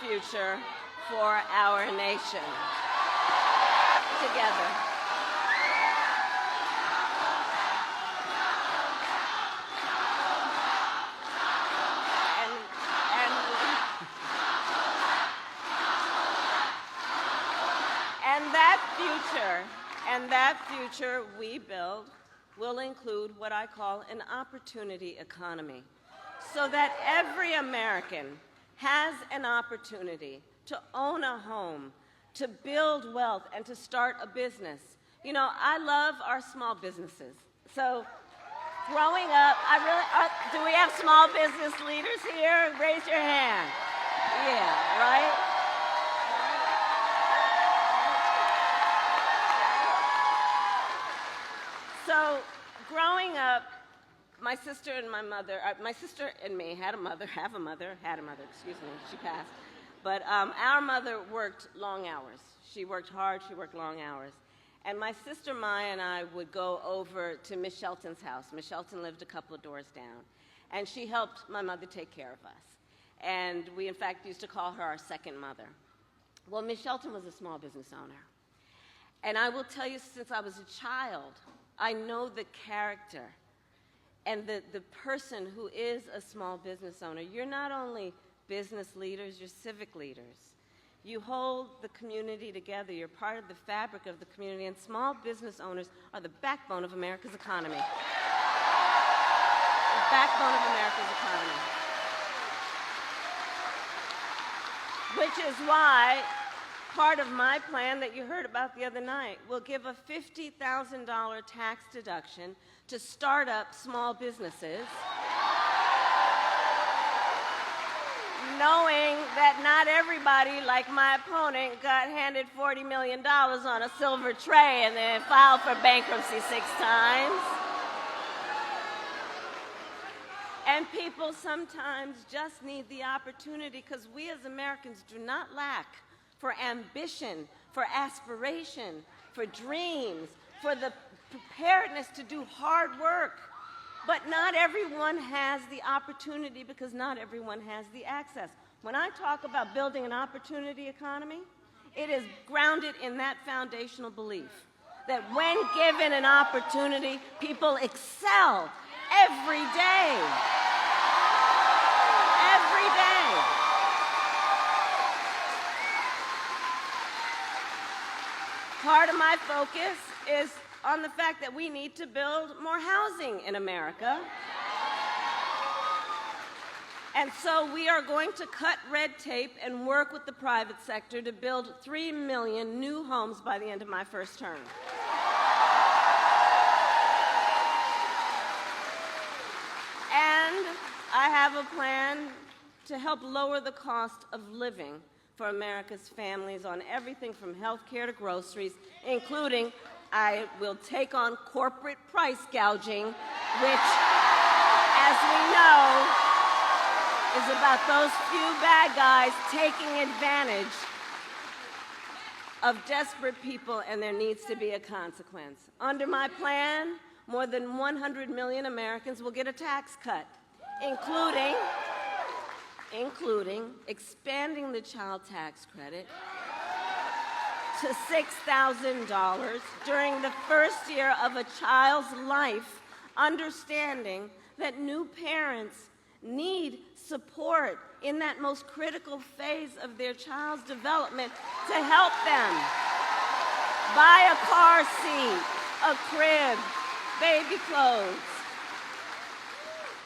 future for our nation. Together. And that future we build will include what I call an opportunity economy, so that every American has an opportunity to own a home, to build wealth, and to start a business. You know, I love our small businesses. So growing up, do we have small business leaders here? Raise your hand. Yeah, right? So growing up, my sister and me had a mother, excuse me, she passed. But our mother worked long hours. She worked hard, she worked long hours. And my sister Maya and I would go over to Miss Shelton's house. Miss Shelton lived a couple of doors down. And she helped my mother take care of us. And we, in fact, used to call her our second mother. Well, Miss Shelton was a small business owner. And I will tell you, since I was a child, I know the character and the person who is a small business owner. You're not only business leaders, you're civic leaders. You hold the community together. You're part of the fabric of the community, and small business owners are the backbone of America's economy. The backbone of America's economy. Which is why part of my plan that you heard about the other night will give a $50,000 tax deduction to start up small businesses, knowing that not everybody, like my opponent, got handed $40 million on a silver tray and then filed for bankruptcy 6 times. And people sometimes just need the opportunity, because we as Americans do not lack for ambition, for aspiration, for dreams, for the preparedness to do hard work. But not everyone has the opportunity, because not everyone has the access. When I talk about building an opportunity economy, it is grounded in that foundational belief that when given an opportunity, people excel every day. Every day. Part of my focus is on the fact that we need to build more housing in America. And so we are going to cut red tape and work with the private sector to build 3 million new homes by the end of my first term. And I have a plan to help lower the cost of living for America's families on everything from health care to groceries, including I will take on corporate price gouging, which, as we know, is about those few bad guys taking advantage of desperate people, and there needs to be a consequence. Under my plan, more than 100 million Americans will get a tax cut, including expanding the child tax credit to $6,000 during the first year of a child's life, understanding that new parents need support in that most critical phase of their child's development to help them buy a car seat, a crib, baby clothes.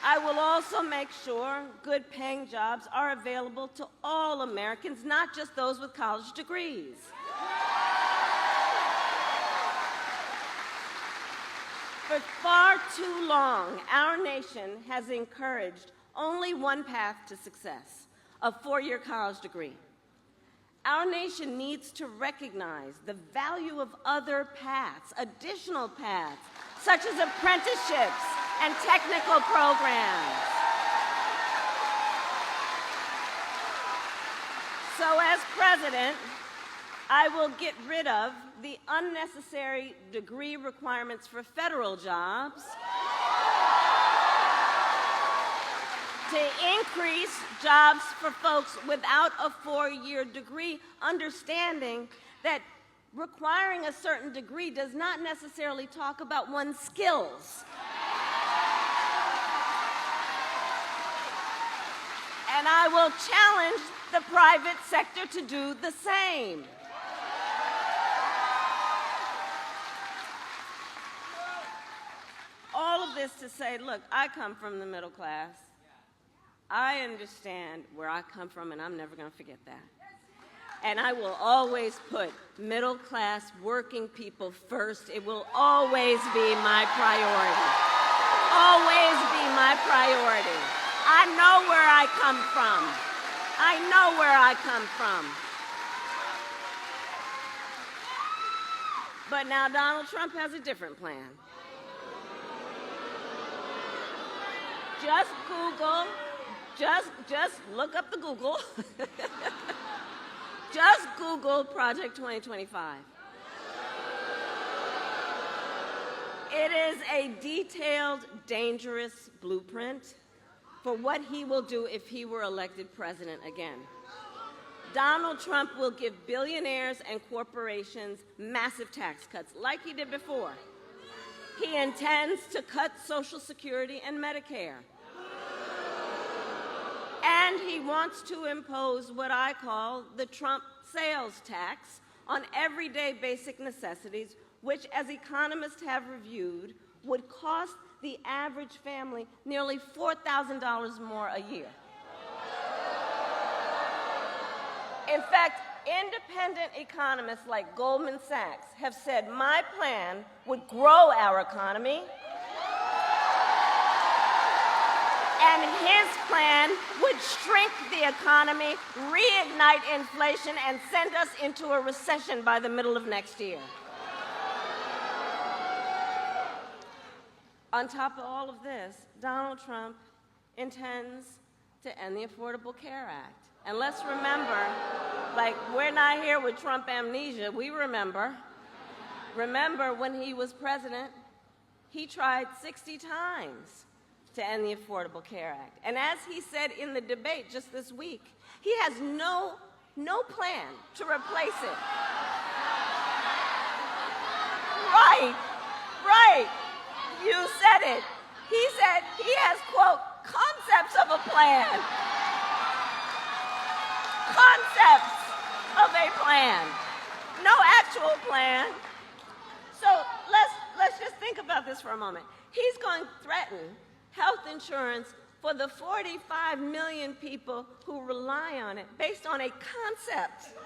I will also make sure good-paying jobs are available to all Americans, not just those with college degrees. For far too long, our nation has encouraged only one path to success, a 4-year college degree. Our nation needs to recognize the value of other paths, additional paths, such as apprenticeships and technical programs. So as president, I will get rid of the unnecessary degree requirements for federal jobs to increase jobs for folks without a 4-year degree, understanding that requiring a certain degree does not necessarily talk about one's skills. And I will challenge the private sector to do the same. All of this to say, look, I come from the middle class. I understand where I come from, and I'm never going to forget that. And I will always put middle class working people first. It will always be my priority. Always be my priority. I know where I come from. I know where I come from. But now Donald Trump has a different plan. Just Google, just look up the Google. Just Google Project 2025. It is a detailed, dangerous blueprint for what he will do if he were elected president again. Donald Trump will give billionaires and corporations massive tax cuts, like he did before. He intends to cut Social Security and Medicare. And he wants to impose what I call the Trump sales tax on everyday basic necessities, which, as economists have reviewed, would cost the average family nearly $4,000 more a year. In fact, independent economists like Goldman Sachs have said my plan would grow our economy, and his plan would shrink the economy, reignite inflation, and send us into a recession by the middle of next year. On top of all of this, Donald Trump intends to end the Affordable Care Act. And let's remember, like, we're not here with Trump amnesia. We remember. Remember when he was president, he tried 60 times to end the Affordable Care Act. And as he said in the debate just this week, he has no plan to replace it. Right. You said it. He said he has, quote, concepts of a plan. Concepts of a plan. No actual plan. So let's just think about this for a moment. He's going to threaten health insurance for the 45 million people who rely on it based on a concept.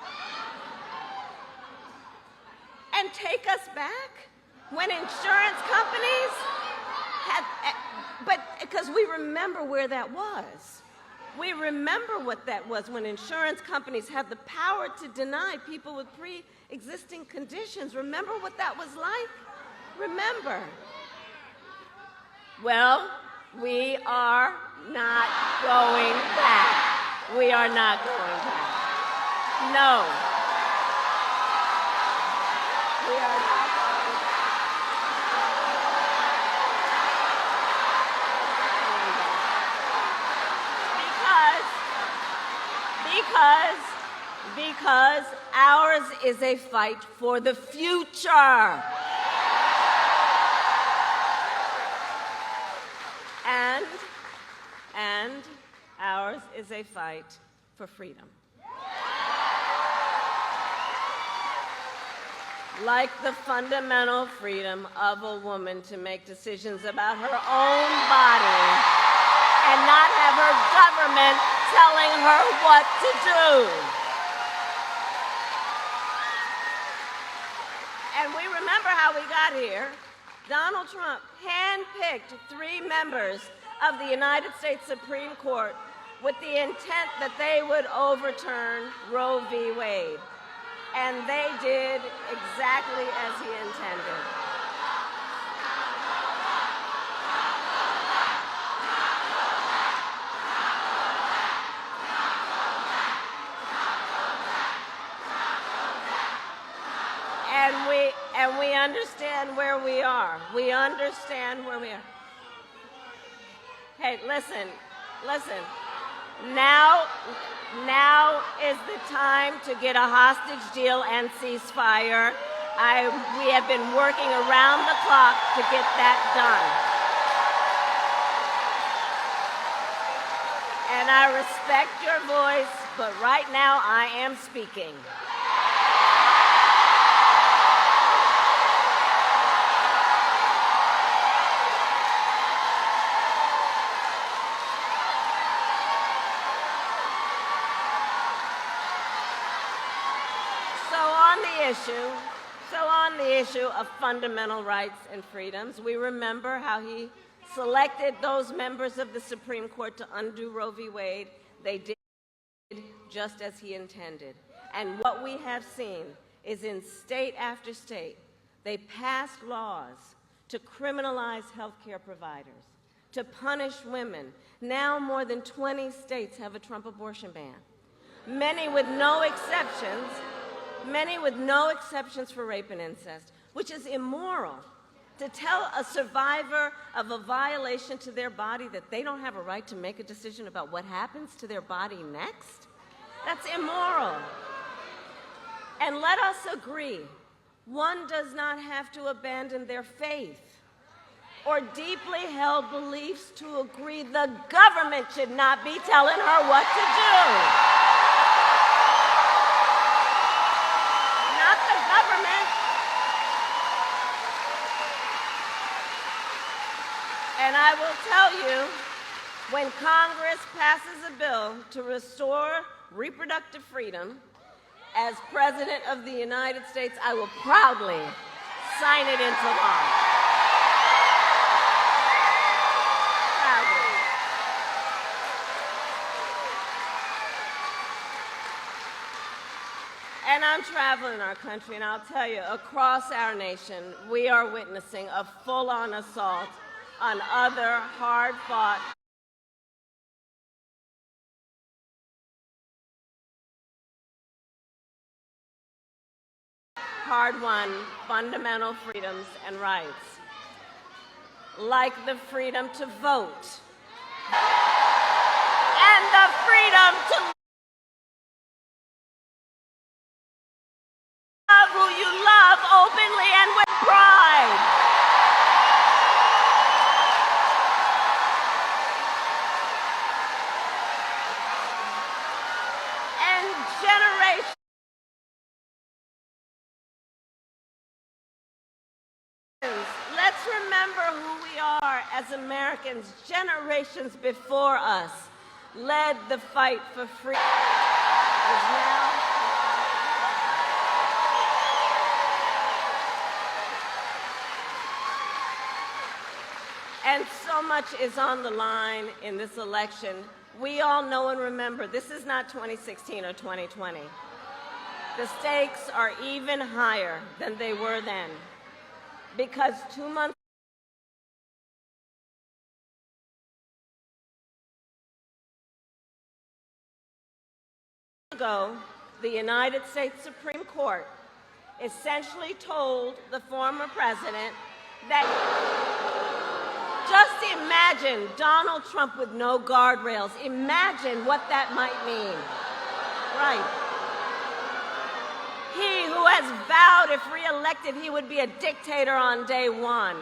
And take us back when insurance companies but because we remember where that was. We remember what that was when insurance companies had the power to deny people with pre-existing conditions. Remember what that was like? Remember. Well, we are not going back. We are not going back. No. We are not going back. Because ours is a fight for the future. And ours is a fight for freedom. Like the fundamental freedom of a woman to make decisions about her own body and not have her government telling her what to do. And we remember how we got here. Donald Trump handpicked 3 members of the United States Supreme Court with the intent that they would overturn Roe v. Wade. And they did exactly as he intended. And we understand where we are. We understand where we are. Hey, listen, Listen, now is the time to get a hostage deal and ceasefire. We have been working around the clock to get that done. And I respect your voice, but right now I am speaking. So on the issue of fundamental rights and freedoms, we remember how he selected those members of the Supreme Court to undo Roe v. Wade. They did just as he intended. And what we have seen is in state after state, they passed laws to criminalize healthcare providers, to punish women. Now more than 20 states have a Trump abortion ban. Many with no exceptions for rape and incest, which is immoral. To tell a survivor of a violation to their body that they don't have a right to make a decision about what happens to their body next, that's immoral. And let us agree, one does not have to abandon their faith or deeply held beliefs to agree the government should not be telling her what to do. Not the government. And I will tell you, when Congress passes a bill to restore reproductive freedom, as President of the United States, I will proudly sign it into law. Proudly. And I'm traveling our country, and I'll tell you, across our nation, we are witnessing a full-on assault on other hard-fought hard-won fundamental freedoms and rights, like the freedom to vote and the freedom to love who you love openly and with pride. And generations. Let's remember who we are as Americans. Generations before us led the fight for freedom. And so much is on the line in this election. We all know and remember, this is not 2016 or 2020. The stakes are even higher than they were then. Because 2 months ago, the United States Supreme Court essentially told the former president that just imagine Donald Trump with no guardrails. Imagine what that might mean. Right. He who has vowed, if reelected, he would be a dictator on day one.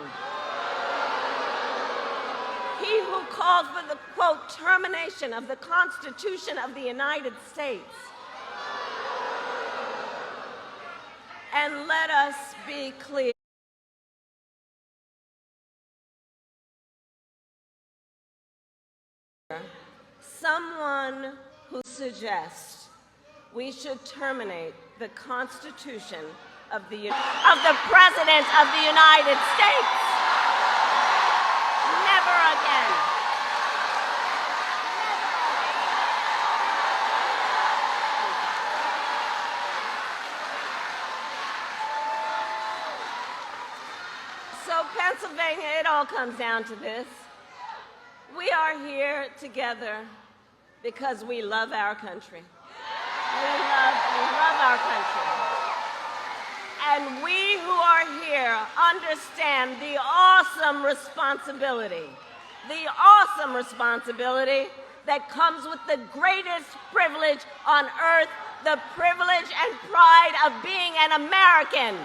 He who called for the, quote, termination of the Constitution of the United States. And let us be clear. Someone who suggests we should terminate the Constitution of the President of the United States. Never again. So Pennsylvania, it all comes down to this. We are here together because we love our country. We love our country. And we who are here understand the awesome responsibility that comes with the greatest privilege on earth, the privilege and pride of being an American.